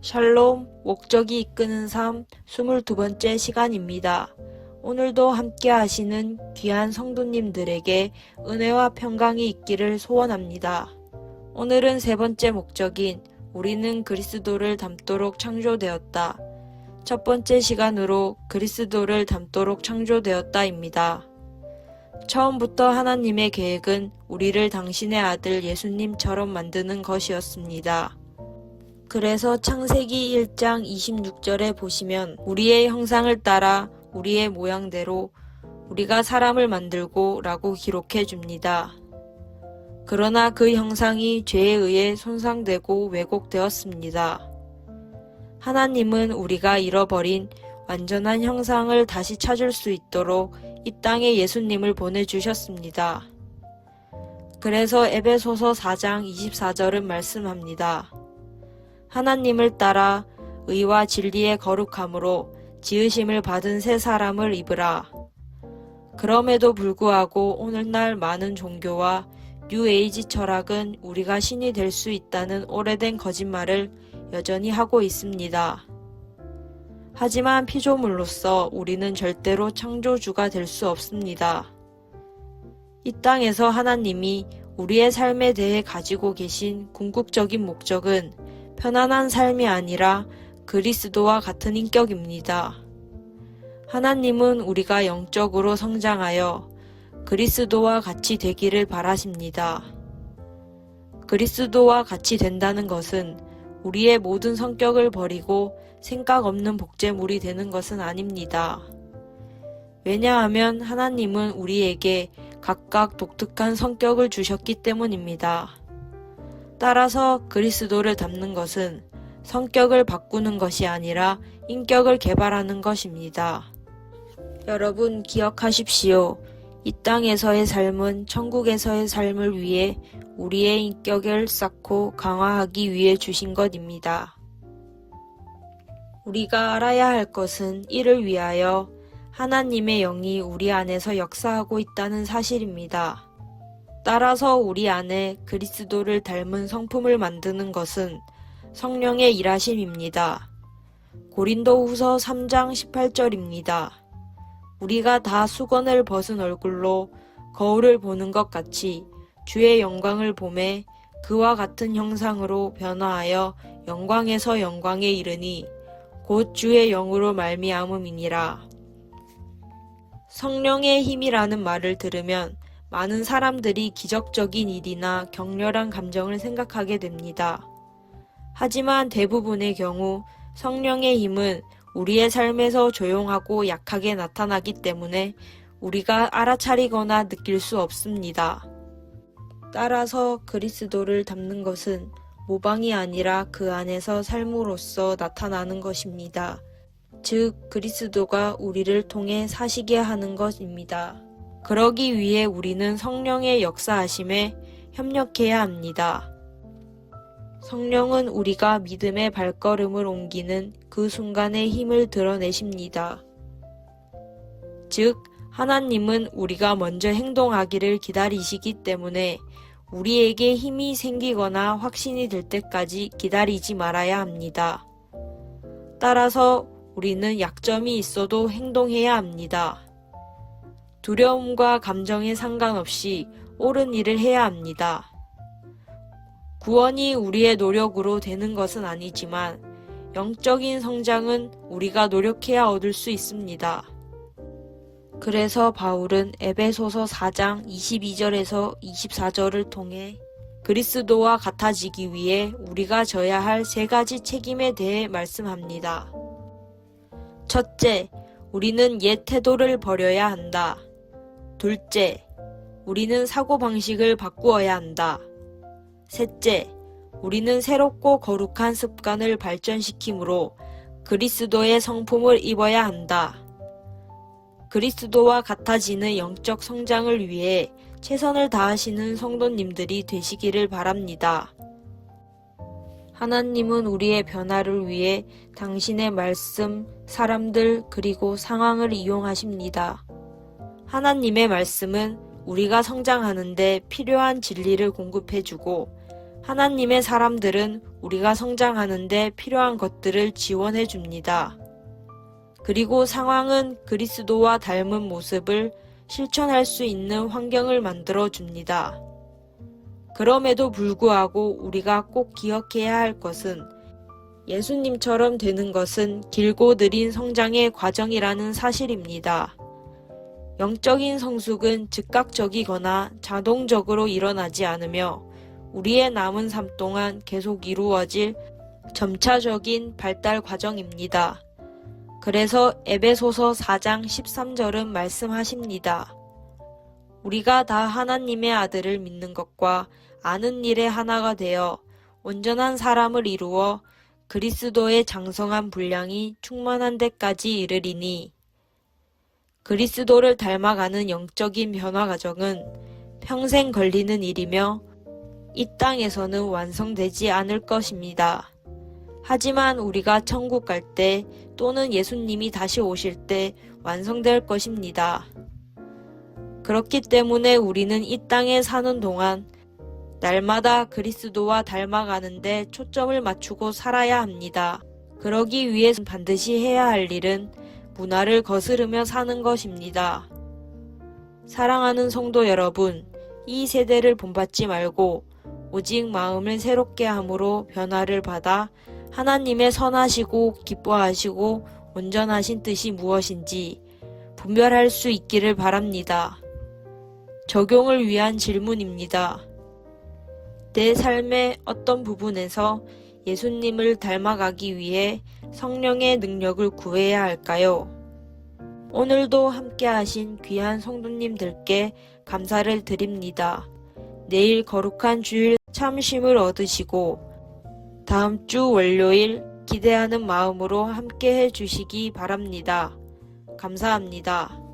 샬롬, 목적이 이끄는 삶 22번째 시간입니다. 오늘도 함께 하시는 귀한 성도님들에게 은혜와 평강이 있기를 소원합니다. 오늘은 세 번째 목적인 우리는 그리스도를 닮도록 창조되었다. 첫 번째 시간으로 그리스도를 닮도록 창조되었다입니다. 처음부터 하나님의 계획은 우리를 당신의 아들 예수님처럼 만드는 것이었습니다. 그래서 창세기 1장 26절에 보시면 우리의 형상을 따라 우리의 모양대로 우리가 사람을 만들고 라고 기록해 줍니다. 그러나 그 형상이 죄에 의해 손상되고 왜곡되었습니다. 하나님은 우리가 잃어버린 완전한 형상을 다시 찾을 수 있도록 이 땅에 예수님을 보내주셨습니다. 그래서 에베소서 4장 24절은 말씀합니다. 하나님을 따라 의와 진리의 거룩함으로 지으심을 받은 새 사람을 입으라. 그럼에도 불구하고 오늘날 많은 종교와 뉴에이지 철학은 우리가 신이 될 수 있다는 오래된 거짓말을 여전히 하고 있습니다. 하지만 피조물로서 우리는 절대로 창조주가 될 수 없습니다. 이 땅에서 하나님이 우리의 삶에 대해 가지고 계신 궁극적인 목적은 편안한 삶이 아니라 그리스도와 같은 인격입니다. 하나님은 우리가 영적으로 성장하여 그리스도와 같이 되기를 바라십니다. 그리스도와 같이 된다는 것은 우리의 모든 성격을 버리고 생각 없는 복제물이 되는 것은 아닙니다. 왜냐하면 하나님은 우리에게 각각 독특한 성격을 주셨기 때문입니다. 따라서 그리스도를 닮는 것은 성격을 바꾸는 것이 아니라 인격을 개발하는 것입니다. 여러분 기억하십시오. 이 땅에서의 삶은 천국에서의 삶을 위해 우리의 인격을 쌓고 강화하기 위해 주신 것입니다. 우리가 알아야 할 것은 이를 위하여 하나님의 영이 우리 안에서 역사하고 있다는 사실입니다. 따라서 우리 안에 그리스도를 닮은 성품을 만드는 것은 성령의 일하심입니다. 고린도후서 3장 18절입니다. 우리가 다 수건을 벗은 얼굴로 거울을 보는 것 같이 주의 영광을 보매 그와 같은 형상으로 변화하여 영광에서 영광에 이르니 곧 주의 영으로 말미암음이니라. 성령의 힘이라는 말을 들으면 많은 사람들이 기적적인 일이나 격렬한 감정을 생각하게 됩니다. 하지만 대부분의 경우 성령의 힘은 우리의 삶에서 조용하고 약하게 나타나기 때문에 우리가 알아차리거나 느낄 수 없습니다. 따라서 그리스도를 닮는 것은 모방이 아니라 그 안에서 삶으로써 나타나는 것입니다. 즉 그리스도가 우리를 통해 사시게 하는 것입니다. 그러기 위해 우리는 성령의 역사하심에 협력해야 합니다. 성령은 우리가 믿음의 발걸음을 옮기는 그 순간의 힘을 드러내십니다. 즉, 하나님은 우리가 먼저 행동하기를 기다리시기 때문에 우리에게 힘이 생기거나 확신이 될 때까지 기다리지 말아야 합니다. 따라서 우리는 약점이 있어도 행동해야 합니다. 두려움과 감정에 상관없이 옳은 일을 해야 합니다. 구원이 우리의 노력으로 되는 것은 아니지만 영적인 성장은 우리가 노력해야 얻을 수 있습니다. 그래서 바울은 에베소서 4장 22절에서 24절을 통해 그리스도와 같아지기 위해 우리가 져야 할 세 가지 책임에 대해 말씀합니다. 첫째, 우리는 옛 태도를 버려야 한다. 둘째, 우리는 사고방식을 바꾸어야 한다. 셋째, 우리는 새롭고 거룩한 습관을 발전시키므로 그리스도의 성품을 입어야 한다. 그리스도와 같아지는 영적 성장을 위해 최선을 다하시는 성도님들이 되시기를 바랍니다. 하나님은 우리의 변화를 위해 당신의 말씀, 사람들, 그리고 상황을 이용하십니다. 하나님의 말씀은 우리가 성장하는데 필요한 진리를 공급해주고 하나님의 사람들은 우리가 성장하는데 필요한 것들을 지원해 줍니다. 그리고 상황은 그리스도와 닮은 모습을 실천할 수 있는 환경을 만들어 줍니다. 그럼에도 불구하고 우리가 꼭 기억해야 할 것은 예수님처럼 되는 것은 길고 느린 성장의 과정이라는 사실입니다. 영적인 성숙은 즉각적이거나 자동적으로 일어나지 않으며 우리의 남은 삶 동안 계속 이루어질 점차적인 발달 과정입니다. 그래서 에베소서 4장 13절은 말씀하십니다. 우리가 다 하나님의 아들을 믿는 것과 아는 일에 하나가 되어 온전한 사람을 이루어 그리스도의 장성한 분량이 충만한 데까지 이르리니. 그리스도를 닮아가는 영적인 변화 과정은 평생 걸리는 일이며 이 땅에서는 완성되지 않을 것입니다. 하지만 우리가 천국 갈 때 또는 예수님이 다시 오실 때 완성될 것입니다. 그렇기 때문에 우리는 이 땅에 사는 동안 날마다 그리스도와 닮아가는데 초점을 맞추고 살아야 합니다. 그러기 위해서 반드시 해야 할 일은 문화를 거스르며 사는 것입니다. 사랑하는 성도 여러분, 이 세대를 본받지 말고 오직 마음을 새롭게 함으로 변화를 받아 하나님의 선하시고 기뻐하시고 온전하신 뜻이 무엇인지 분별할 수 있기를 바랍니다. 적용을 위한 질문입니다. 내 삶의 어떤 부분에서 예수님을 닮아가기 위해 성령의 능력을 구해야 할까요? 오늘도 함께 하신 귀한 성도님들께 감사를 드립니다. 내일 거룩한 주일 참심을 얻으시고 다음 주 월요일 기대하는 마음으로 함께 해주시기 바랍니다. 감사합니다.